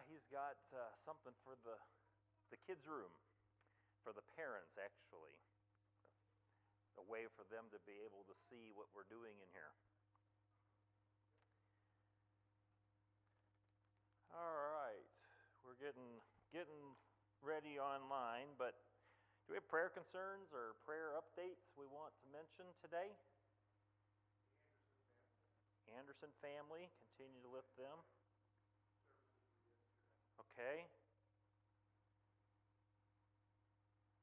he's got something for the kids' room, for the parents, actually. A way for them to be able to see what we're doing in here. All right, we're getting ready online, but do we have prayer concerns or prayer updates we want to mention today? Anderson family, continue to lift them. Okay.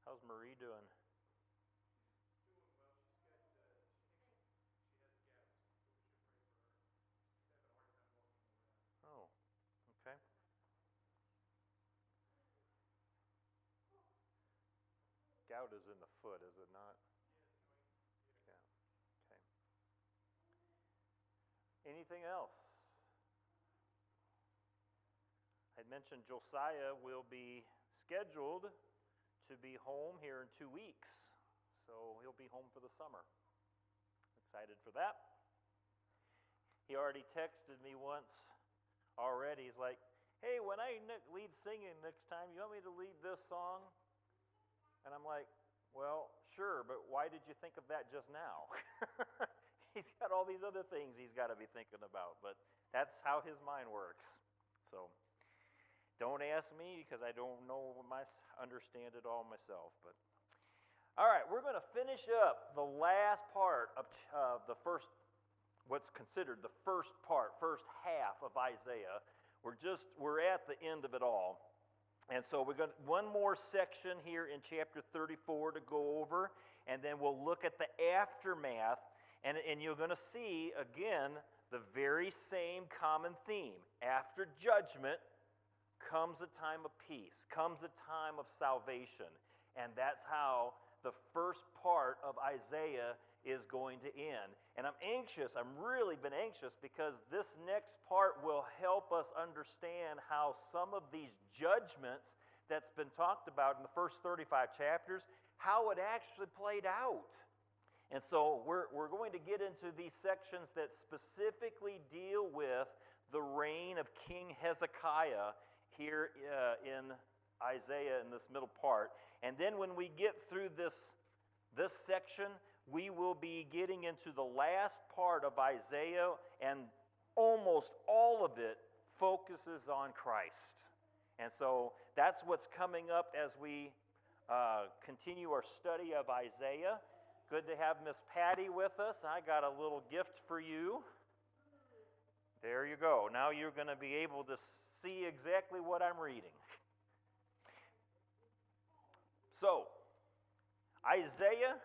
How's Marie doing? Doing well. She has gout, so we should pray for her. She's having a hard time walking around. Oh, okay. Gout is in the foot, is it not? Yeah. Okay. Anything else? I'd mentioned Josiah will be scheduled to be home here in 2 weeks. So he'll be home for the summer. Excited for that. He already texted me once already. He's like, hey, when I lead singing next time, you want me to lead this song? And I'm like, well, sure, but why did you think of that just now? He's got all these other things he's got to be thinking about, but that's how his mind works. So don't ask me because I don't understand it all myself. But all right, we're going to finish up the last part of the first, what's considered the first half of Isaiah. We're at the end of it all. And so we're going to, one more section here in chapter 34 to go over, and then we'll look at the aftermath, and you're going to see, again, the very same common theme. After judgment comes a time of peace, comes a time of salvation, and that's how the first part of Isaiah is going to end. And I'm really been anxious because this next part will help us understand how some of these judgments that's been talked about in the first 35 chapters, how it actually played out. And so we're going to get into these sections that specifically deal with the reign of King Hezekiah here in Isaiah in this middle part. And then when we get through this section, we will be getting into the last part of Isaiah, and almost all of it focuses on Christ. And so that's what's coming up as we continue our study of Isaiah. Good to have Miss Patty with us. I got a little gift for you. There you go. Now you're going to be able to see exactly what I'm reading. So, Isaiah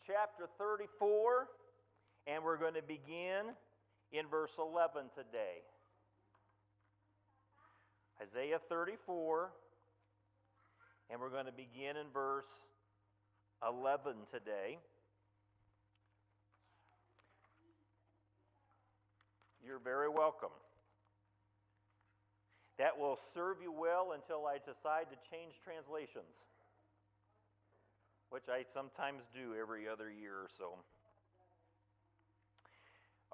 chapter 34, and we're going to begin in verse 11 today. Isaiah 34, and we're going to begin in verse 11 today. You're very welcome. That will serve you well until I decide to change translations, which I sometimes do every other year or so.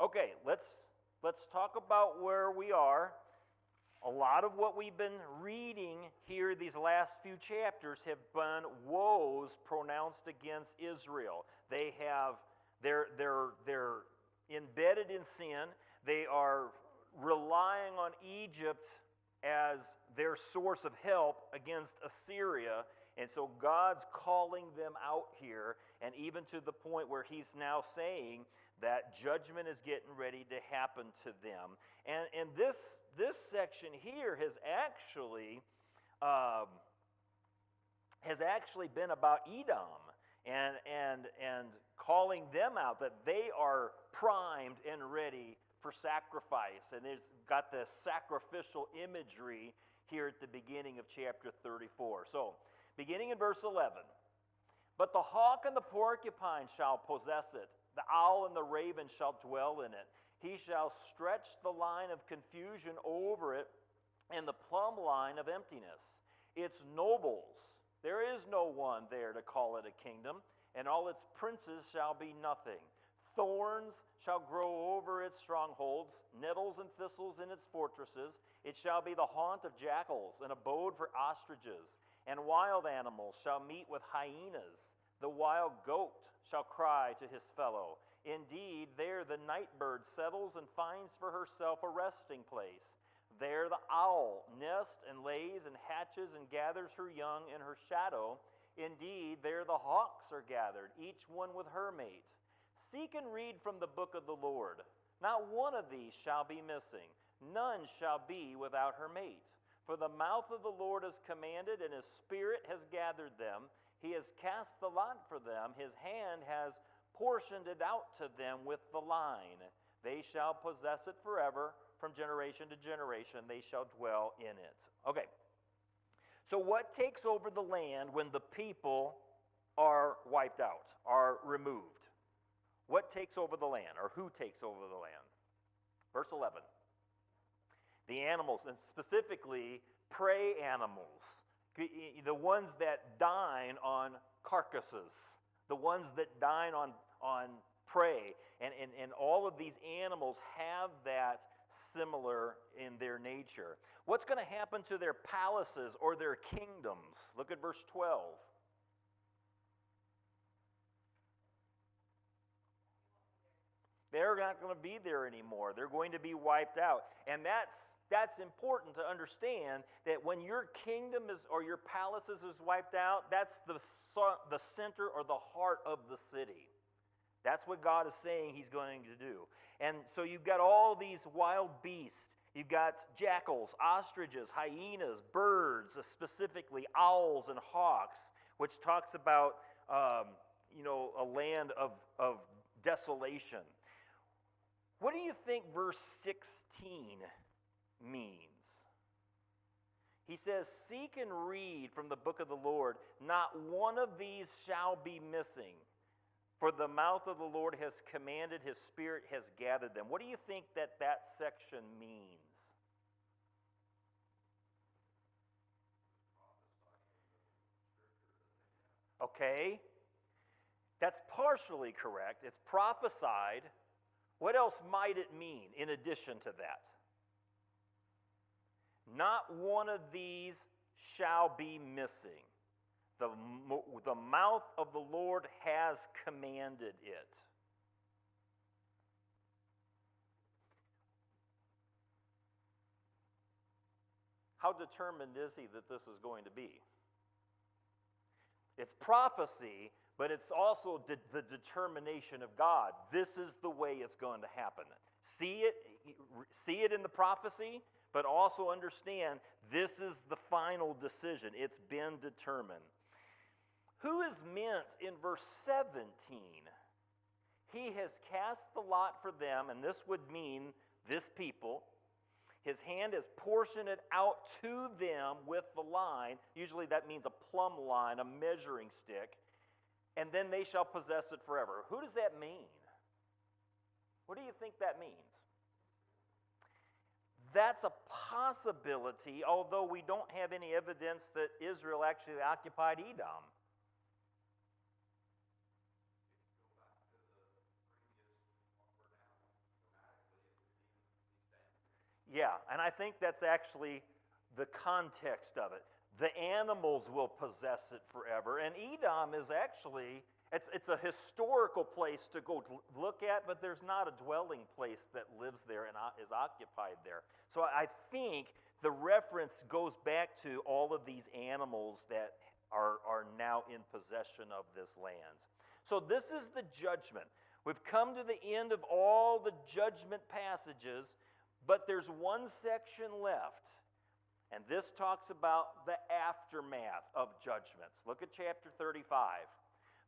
Okay, let's talk about where we are. A lot of what we've been reading here these last few chapters have been woes pronounced against Israel. They're embedded in sin. They are relying on Egypt as their source of help against Assyria. And so God's calling them out here, and even to the point where he's now saying that judgment is getting ready to happen to them. And this section here has actually been about Edom and calling them out, that they are primed and ready for sacrifice. And there's got the sacrificial imagery here at the beginning of chapter 34. So, beginning in verse 11, but the hawk and the porcupine shall possess it, the owl and the raven shall dwell in it. He shall stretch the line of confusion over it, and the plumb line of emptiness. Its nobles, there is no one there to call it a kingdom, and all its princes shall be nothing. Thorns shall grow over its strongholds, nettles and thistles in its fortresses. It shall be the haunt of jackals, an abode for ostriches. And wild animals shall meet with hyenas. The wild goat shall cry to his fellow. Indeed, there the night bird settles and finds for herself a resting place. There the owl nests and lays and hatches and gathers her young in her shadow. Indeed, there the hawks are gathered, each one with her mate. Seek and read from the book of the Lord. Not one of these shall be missing. None shall be without her mate. For the mouth of the Lord is commanded, and his spirit has gathered them. He has cast the lot for them. His hand has portioned it out to them with the line. They shall possess it forever. From generation to generation, they shall dwell in it. Okay. So what takes over the land when the people are wiped out, are removed? What takes over the land, or who takes over the land? Verse 11. The animals, and specifically prey animals, the ones that dine on carcasses, the ones that dine on prey, and all of these animals have that similar in their nature. What's going to happen to their palaces or their kingdoms? Look at verse 12. They're not going to be there anymore. They're going to be wiped out. And that's important to understand, that when your kingdom is, or your palaces is wiped out, that's the center or the heart of the city. That's what God is saying he's going to do. And so you've got all these wild beasts. You've got jackals, ostriches, hyenas, birds, specifically owls and hawks, which talks about a land of desolation. What do you think verse 16 means? He says, seek and read from the book of the Lord. Not one of these shall be missing. For the mouth of the Lord has commanded, his spirit has gathered them. What do you think that section means? Okay. That's partially correct. It's prophesied. What else might it mean in addition to that? Not one of these shall be missing. The mouth of the Lord has commanded it. How determined is he that this is going to be? It's prophecy, but it's also the determination of God. This is the way it's going to happen. See it in the prophecy, but also understand this is the final decision. It's been determined. Who is meant in verse 17? He has cast the lot for them, and this would mean this people. His hand has portioned it out to them with the line. Usually that means a plumb line, a measuring stick. And then they shall possess it forever. Who does that mean? What do you think that means? That's a possibility, although we don't have any evidence that Israel actually occupied Edom. Yeah, and I think that's actually the context of it. The animals will possess it forever. And Edom is actually, it's a historical place to go look at, but there's not a dwelling place that lives there and is occupied there. So I think the reference goes back to all of these animals that are now in possession of this land. So this is the judgment. We've come to the end of all the judgment passages, but there's one section left. And this talks about the aftermath of judgments. Look at chapter 35.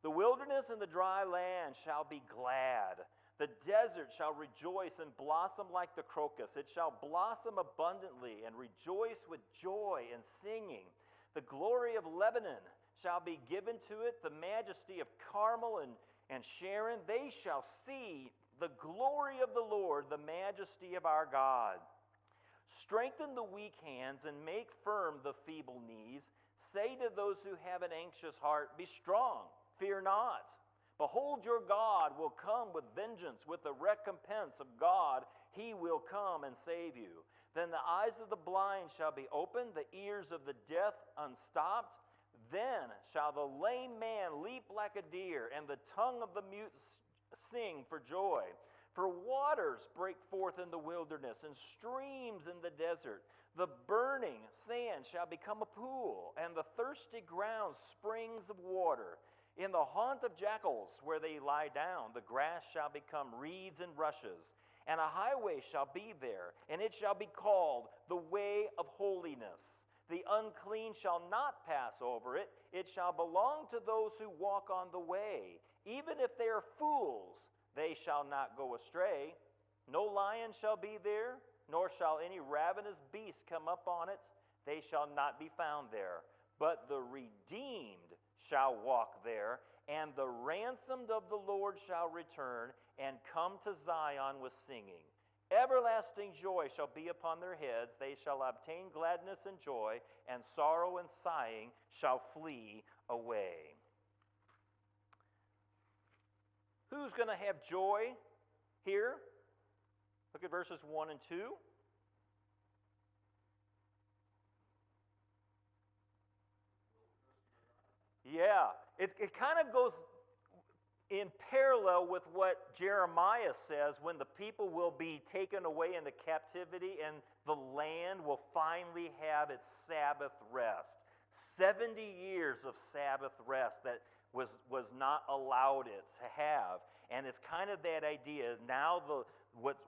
The wilderness and the dry land shall be glad. The desert shall rejoice and blossom like the crocus. It shall blossom abundantly and rejoice with joy and singing. The glory of Lebanon shall be given to it, the majesty of Carmel and Sharon. They shall see the glory of the Lord, the majesty of our God. Strengthen the weak hands and make firm the feeble knees. Say to those who have an anxious heart, be strong, fear not. Behold, your God will come with vengeance, with the recompense of God. He will come and save you. Then the eyes of the blind shall be opened, the ears of the deaf unstopped. Then shall the lame man leap like a deer, and the tongue of the mute sing for joy. For waters break forth in the wilderness, and streams in the desert. The burning sand shall become a pool, and the thirsty ground springs of water. In the haunt of jackals where they lie down, the grass shall become reeds and rushes, and a highway shall be there, and it shall be called the way of holiness. The unclean shall not pass over it. It shall belong to those who walk on the way. Even if they are fools, they shall not go astray. No lion shall be there, nor shall any ravenous beast come up on it. They shall not be found there. But the redeemed shall walk there, and the ransomed of the Lord shall return and come to Zion with singing. Everlasting joy shall be upon their heads. They shall obtain gladness and joy, and sorrow and sighing shall flee away. Who's going to have joy here? Look at verses 1 and 2. Yeah, it kind of goes in parallel with what Jeremiah says when the people will be taken away into captivity and the land will finally have its Sabbath rest. 70 years of Sabbath rest that was not allowed it to have. And it's kind of that idea. Now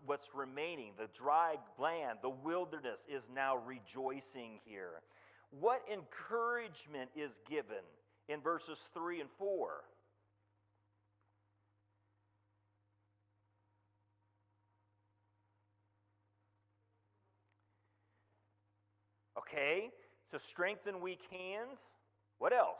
what's remaining, the dry land, the wilderness is now rejoicing here. What encouragement is given in verses 3 and 4? Okay, to strengthen weak hands. What else?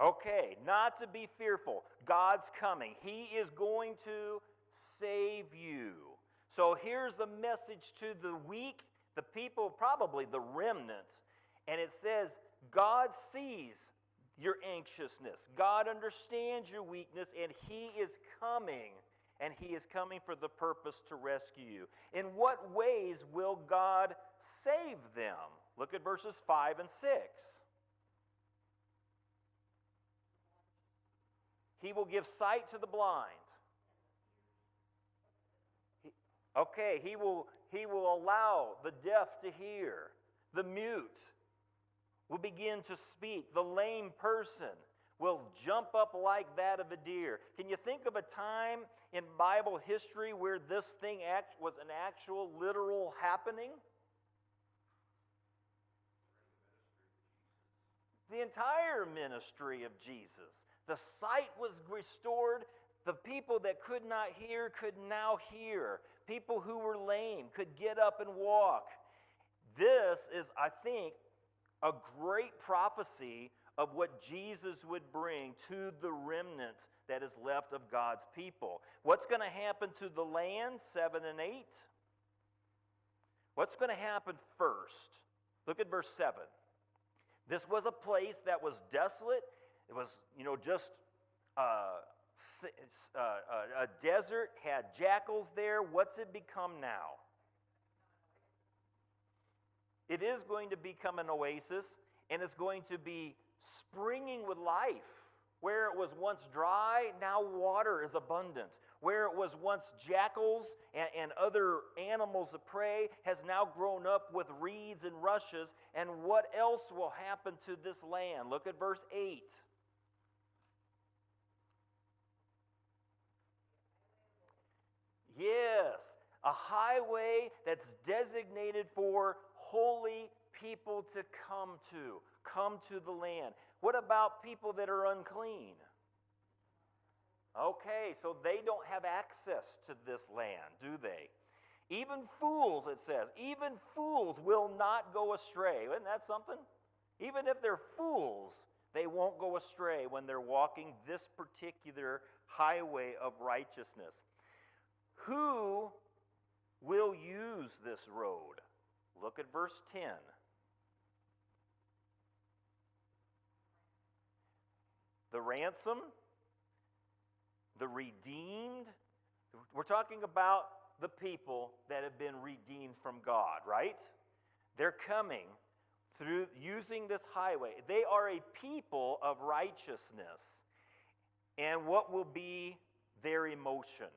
Okay, not to be fearful. God's coming. He is going to save you. So here's a message to the weak, the people, probably the remnant. And it says, God sees your anxiousness. God understands your weakness, and He is coming. And He is coming for the purpose to rescue you. In what ways will God save them? Look at verses 5 and 6. He will give sight to the blind. He will allow the deaf to hear. The mute will begin to speak. The lame person will jump up like that of a deer. Can you think of a time in Bible history where this thing was an actual literal happening? The entire ministry of Jesus. The sight was restored. The people that could not hear could now hear. People who were lame could get up and walk. This is, I think, a great prophecy of what Jesus would bring to the remnant that is left of God's people. What's going to happen to the land, 7 and 8? What's going to happen first? Look at verse 7. This was a place that was desolate. It was, just a desert, had jackals there. What's it become now? It is going to become an oasis, and it's going to be springing with life. Where it was once dry, now water is abundant. Where it was once jackals and other animals of prey has now grown up with reeds and rushes. And what else will happen to this land? Look at verse 8. Yes, a highway that's designated for holy people to come to the land. What about people that are unclean? Okay, so they don't have access to this land, do they? Even fools, it says, even fools will not go astray. Isn't that something? Even if they're fools, they won't go astray when they're walking this particular highway of righteousness. Who will use this road? Look at verse 10. the ransom, the redeemed. We're talking about the people that have been redeemed from God, right? They're coming through using this highway. They are a people of righteousness. And what will be their emotion?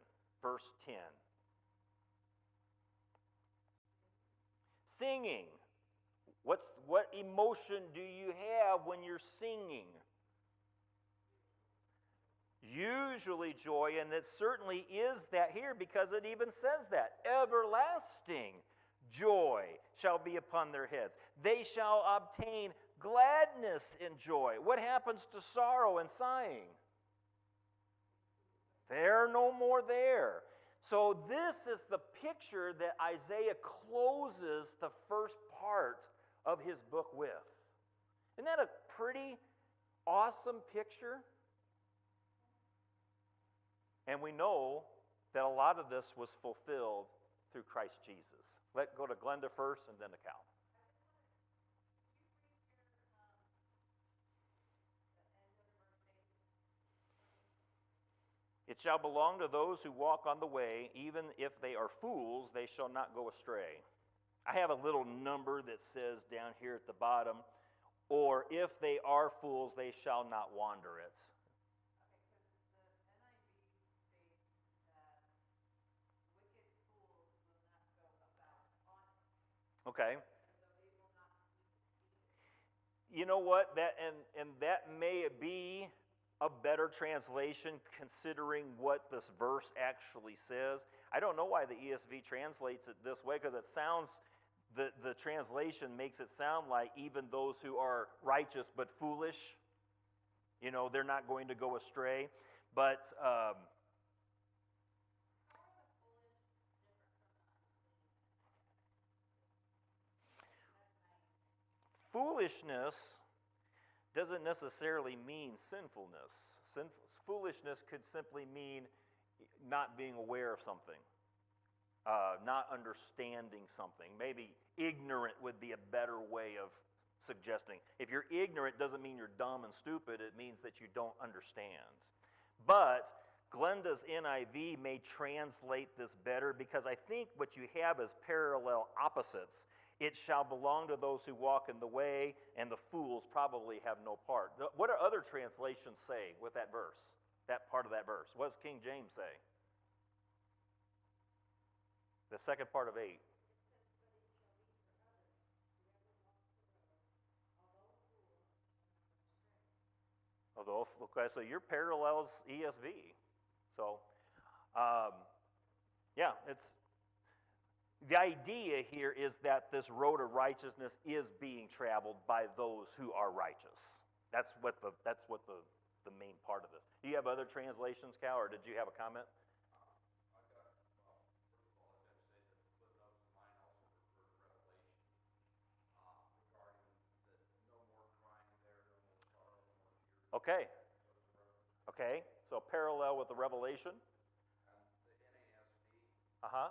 Verse 10. Singing. What emotion do you have when you're singing? Usually joy, and it certainly is that here because it even says that. Everlasting joy shall be upon their heads. They shall obtain gladness and joy. What happens to sorrow and sighing? They're no more there. So this is the picture that Isaiah closes the first part of his book with. Isn't that a pretty awesome picture? And we know that a lot of this was fulfilled through Christ Jesus. Let's go to Glenda first and then to Cal. It shall belong to those who walk on the way, even if they are fools, they shall not go astray. I have a little number that says down here at the bottom, or if they are fools, they shall not wander it. Okay. You know what? And that may be a better translation considering what this verse actually says. I don't know why the ESV translates it this way because it sounds the translation makes it sound like even those who are righteous but foolish, you know, they're not going to go astray. But foolishness doesn't necessarily mean sinfulness. Foolishness could simply mean not being aware of something, not understanding something. Maybe ignorant would be a better way of suggesting. If you're ignorant, doesn't mean you're dumb and stupid. It means that you don't understand. But Glenda's NIV may translate this better because I think what you have is parallel opposites. It shall belong to those who walk in the way, and the fools probably have no part. What do other translations say with that verse, that part of that verse? What does King James say? The second part of 8. Although, okay, so your parallels ESV. So, yeah, it's the idea here is that this road of righteousness is being traveled by those who are righteous. That's what the main part of this. Do you have other translations, Cal, or did you have a comment? Okay. Okay. So parallel with the Revelation. Uh-huh.